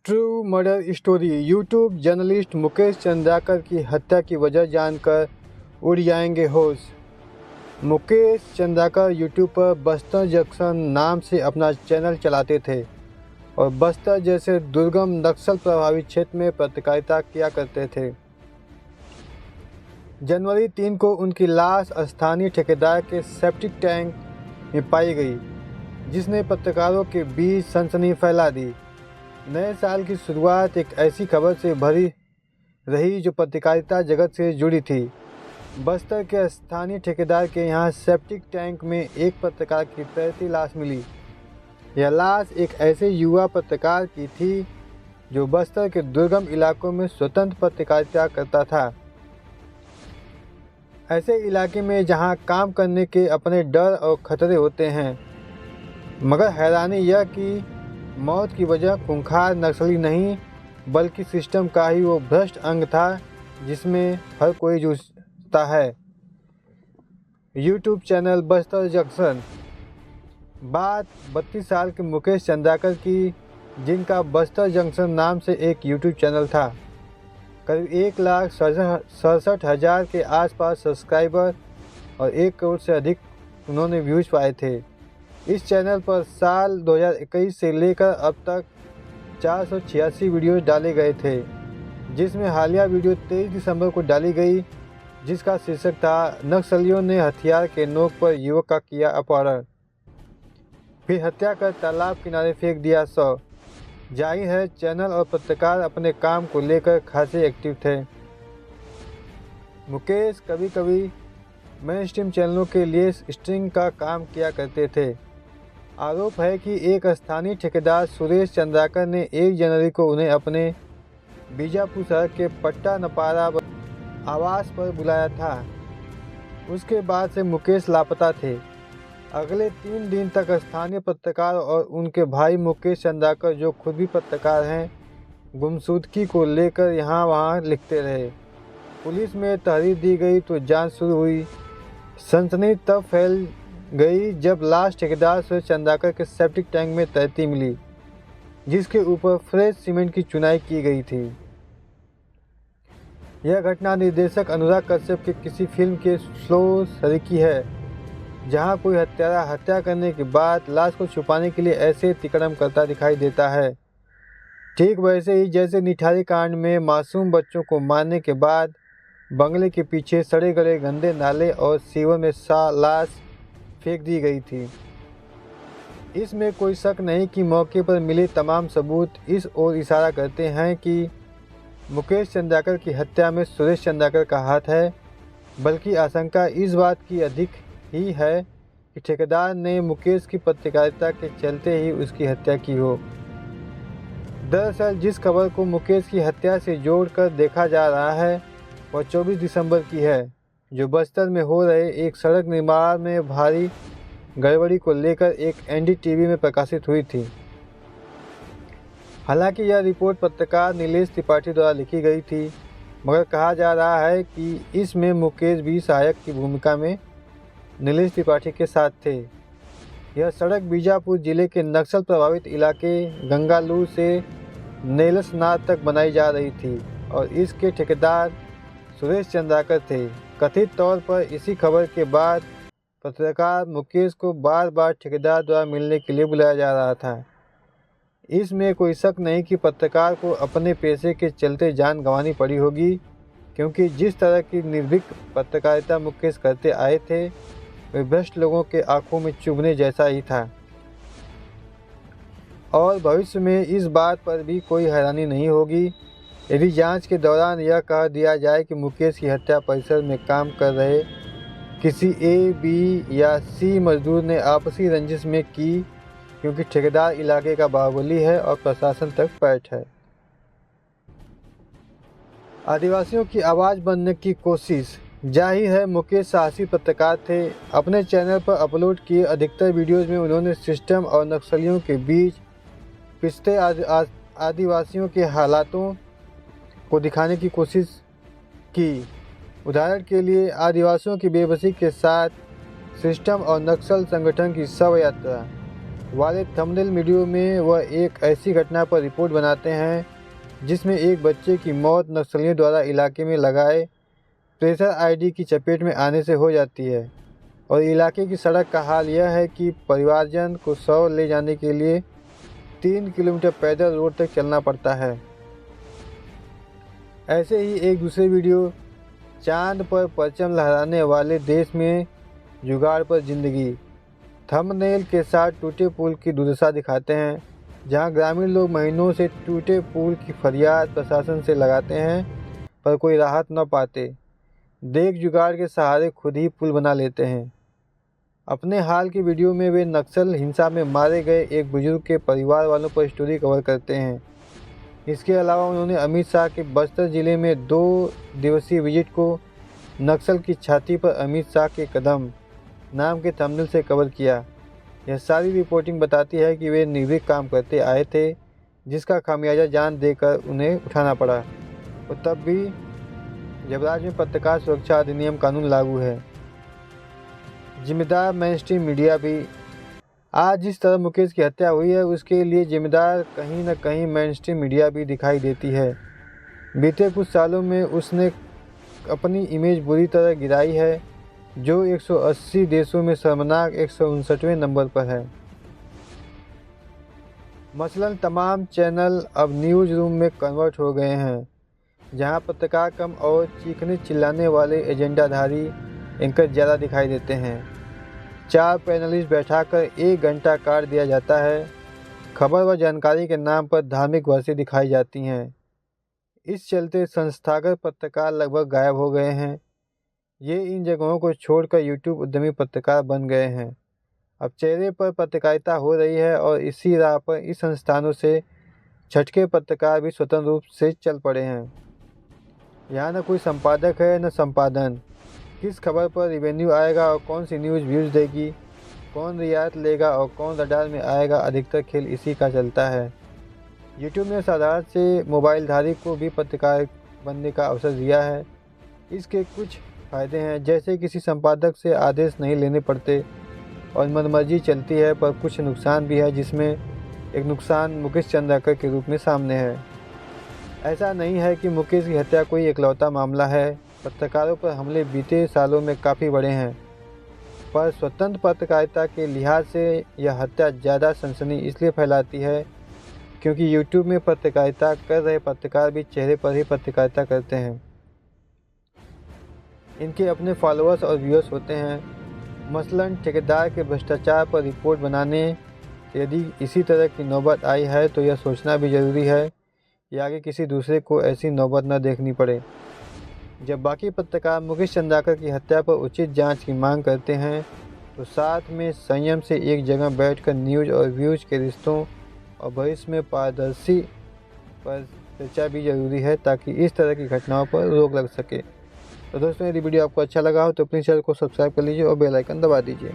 True murder story. YouTube journalist Mukesh Chandrakar की हत्या की वजह जानकर उड़ जाएंगे होश। मुकेश चंद्राकर यूट्यूब पर बस्तर जंक्शन नाम से अपना चैनल चलाते थे और बस्तर जैसे दुर्गम नक्सल प्रभावित क्षेत्र में पत्रकारिता किया करते थे। जनवरी 3 को उनकी लाश स्थानीय ठेकेदार के सेप्टिक टैंक में पाई गई, जिसने पत्रकारों के बीच सनसनी फैला दी। नए साल की शुरुआत एक ऐसी खबर से भरी रही जो पत्रकारिता जगत से जुड़ी थी। बस्तर के स्थानीय ठेकेदार के यहाँ सेप्टिक टैंक में एक पत्रकार की तैरती लाश मिली। यह लाश एक ऐसे युवा पत्रकार की थी जो बस्तर के दुर्गम इलाकों में स्वतंत्र पत्रकारिता करता था। ऐसे इलाके में जहाँ काम करने के अपने डर और खतरे होते हैं, मगर हैरानी यह कि मौत की वजह खूंखार नक्सली नहीं बल्कि सिस्टम का ही वो भ्रष्ट अंग था जिसमें हर कोई जूझता है। YouTube channel Bastar junction. बात 32 साल के मुकेश चंद्राकर की, जिनका बस्तर जंक्शन नाम से एक यूट्यूब चैनल था। करीब 1,67,000 के आसपास सब्सक्राइबर और 1 करोड़ से अधिक उन्होंने व्यूज़ पाए थे। इस चैनल पर साल 2021 से लेकर अब तक 486 वीडियोस डाले गए थे, जिसमें हालिया वीडियो 23 दिसंबर को डाली गई, जिसका शीर्षक था नक्सलियों ने हथियार के नोक पर युवक का किया अपहरण, फिर हत्या कर तालाब किनारे फेंक दिया शव। जाहिर है चैनल और पत्रकार अपने काम को लेकर खासे एक्टिव थे। मुकेश कभी कभी मेन स्ट्रीम चैनलों के लिए स्ट्रिंग का काम किया करते थे। आरोप है कि एक स्थानीय ठेकेदार सुरेश चंद्राकर ने 1 जनवरी को उन्हें अपने बीजापुर शहर के पट्टा नपारा आवास पर बुलाया था। उसके बाद से मुकेश लापता थे। अगले 3 दिन तक स्थानीय पत्रकार और उनके भाई मुकेश चंद्राकर, जो खुद भी पत्रकार हैं, गुमशुदगी को लेकर यहाँ वहाँ लिखते रहे। पुलिस में तहरीर दी गई तो जांच शुरू हुई। सनसनी तब फैल गई जब लाश ठेकेदार से चंद्राकर के सेप्टिक टैंक में तैरती मिली, जिसके ऊपर फ्रेश सीमेंट की चुनाई की गई थी। यह घटना निर्देशक अनुराग कश्यप के किसी फिल्म के स्लो सरीकी है, जहां कोई हत्यारा हत्या करने के बाद लाश को छुपाने के लिए ऐसे तिकड़म करता दिखाई देता है। ठीक वैसे ही जैसे निठारी कांड में मासूम बच्चों को मारने के बाद बंगले के पीछे सड़े गले गंदे नाले और सीवर में लाश फेंक दी गई थी। इसमें कोई शक नहीं कि मौके पर मिले तमाम सबूत इस ओर इशारा करते हैं कि मुकेश चंद्राकर की हत्या में सुरेश चंद्राकर का हाथ है, बल्कि आशंका इस बात की अधिक ही है कि ठेकेदार ने मुकेश की पत्रकारिता के चलते ही उसकी हत्या की हो। दरअसल जिस खबर को मुकेश की हत्या से जोड़कर देखा जा रहा है वह 24 दिसंबर की है, जो बस्तर में हो रहे एक सड़क निर्माण में भारी गड़बड़ी को लेकर एक एनडीटीवी में प्रकाशित हुई थी। हालांकि यह रिपोर्ट पत्रकार नीलेश त्रिपाठी द्वारा लिखी गई थी, मगर कहा जा रहा है कि इसमें मुकेश भी सहायक की भूमिका में नीलेश त्रिपाठी के साथ थे। यह सड़क बीजापुर जिले के नक्सल प्रभावित इलाके गंगालूर से नेलसनार तक बनाई जा रही थी और इसके ठेकेदार सुरेश चंद्राकर थे। कथित तौर पर इसी खबर के बाद पत्रकार मुकेश को बार बार ठेकेदार द्वारा मिलने के लिए बुलाया जा रहा था। इसमें कोई शक नहीं कि पत्रकार को अपने पेशे के चलते जान गंवानी पड़ी होगी, क्योंकि जिस तरह की निर्भीक पत्रकारिता मुकेश करते आए थे वह भ्रष्ट लोगों के आंखों में चुभने जैसा ही था। और भविष्य में इस बात पर भी कोई हैरानी नहीं होगी यदि जांच के दौरान यह कह दिया जाए कि मुकेश की हत्या परिसर में काम कर रहे किसी ए, बी या सी मजदूर ने आपसी रंजिश में की, क्योंकि ठेकेदार इलाके का बाहुबली है और प्रशासन तक पैठ है। आदिवासियों की आवाज़ बनने की कोशिश। जाहिर है मुकेश साहसी पत्रकार थे। अपने चैनल पर अपलोड किए अधिकतर वीडियोज़ में उन्होंने सिस्टम और नक्सलियों के बीच पिछड़े आदिवासियों के हालातों को दिखाने की कोशिश की। उदाहरण के लिए आदिवासियों की बेबसी के साथ सिस्टम और नक्सल संगठन की शव यात्रा, वाले थंबनेल वीडियो में वह एक ऐसी घटना पर रिपोर्ट बनाते हैं जिसमें एक बच्चे की मौत नक्सलियों द्वारा इलाके में लगाए प्रेशर आईडी की चपेट में आने से हो जाती है और इलाके की सड़क का हाल यह है कि परिवारजन को शव ले जाने के लिए 3 किलोमीटर पैदल रोड तक चलना पड़ता है। ऐसे ही एक दूसरे वीडियो चांद पर परचम लहराने वाले देश में जुगाड़ पर जिंदगी थंबनेल के साथ टूटे पुल की दुर्दशा दिखाते हैं, जहां ग्रामीण लोग महीनों से टूटे पुल की फरियाद प्रशासन से लगाते हैं पर कोई राहत न पाते देख जुगाड़ के सहारे खुद ही पुल बना लेते हैं। अपने हाल की वीडियो में वे नक्सल हिंसा में मारे गए एक बुजुर्ग के परिवार वालों पर स्टोरी कवर करते हैं। इसके अलावा उन्होंने अमित शाह के बस्तर जिले में 2 दिवसीय विजिट को नक्सल की छाती पर अमित शाह के कदम नाम के थंबनेल से कवर किया। यह सारी रिपोर्टिंग बताती है कि वे निर्भीक काम करते आए थे, जिसका खामियाजा जान देकर उन्हें उठाना पड़ा, और तब भी जब राज्य में पत्रकार सुरक्षा अधिनियम कानून लागू है। जिम्मेदार मेनस्ट्रीम मीडिया भी। आज जिस तरह मुकेश की हत्या हुई है उसके लिए जिम्मेदार कहीं न कहीं मेनस्ट्रीम मीडिया भी दिखाई देती है। बीते कुछ सालों में उसने अपनी इमेज बुरी तरह गिराई है, जो 180 देशों में शर्मनाक 159वें नंबर पर है। मसलन तमाम चैनल अब न्यूज़ रूम में कन्वर्ट हो गए हैं, जहां पत्रकार कम और चीखने चिल्लाने वाले एजेंडाधारी एंकर ज़्यादा दिखाई देते हैं। 4 पैनलिस्ट बैठाकर 1 घंटा काट दिया जाता है। खबर व जानकारी के नाम पर धार्मिक वर्षें दिखाई जाती हैं। इस चलते संस्थागत पत्रकार लगभग गायब हो गए हैं। ये इन जगहों को छोड़कर यूट्यूब उद्यमी पत्रकार बन गए हैं। अब चेहरे पर पत्रकारिता हो रही है और इसी राह पर इस संस्थानों से छटके पत्रकार भी स्वतंत्र रूप से चल पड़े हैं। यहाँ न कोई संपादक है न संपादन। किस खबर पर रिवेन्यू आएगा और कौन सी न्यूज़ व्यूज़ देगी, कौन रियायत लेगा और कौन रडार में आएगा, अधिकतर खेल इसी का चलता है। यूट्यूब ने साधारण से मोबाइलधारी को भी पत्रकार बनने का अवसर दिया है। इसके कुछ फ़ायदे हैं, जैसे किसी संपादक से आदेश नहीं लेने पड़ते और मनमर्जी चलती है, पर कुछ नुकसान भी है, जिसमें एक नुकसान मुकेश चंद्राकर के रूप में सामने है। ऐसा नहीं है कि मुकेश की हत्या कोई इकलौता मामला है। पत्रकारों पर हमले बीते सालों में काफ़ी बढ़े हैं, पर स्वतंत्र पत्रकारिता के लिहाज से यह हत्या ज़्यादा सनसनी इसलिए फैलाती है क्योंकि यूट्यूब में पत्रकारिता कर रहे पत्रकार भी चेहरे पर ही पत्रकारिता करते हैं। इनके अपने फॉलोअर्स और व्यूअर्स होते हैं। मसलन ठेकेदार के भ्रष्टाचार पर रिपोर्ट बनाने यदि इसी तरह की नौबत आई है तो यह सोचना भी ज़रूरी है कि आगे किसी दूसरे को ऐसी नौबत न देखनी पड़े। जब बाकी पत्रकार मुकेश चंद्राकर की हत्या पर उचित जांच की मांग करते हैं तो साथ में संयम से एक जगह बैठकर न्यूज़ और व्यूज़ के रिश्तों और भविष्य में पारदर्शी पर चर्चा भी ज़रूरी है, ताकि इस तरह की घटनाओं पर रोक लग सके। तो दोस्तों, यदि वीडियो आपको अच्छा लगा हो तो प्लीज़ चैनल को सब्सक्राइब कर लीजिए और बेल आइकन दबा दीजिए।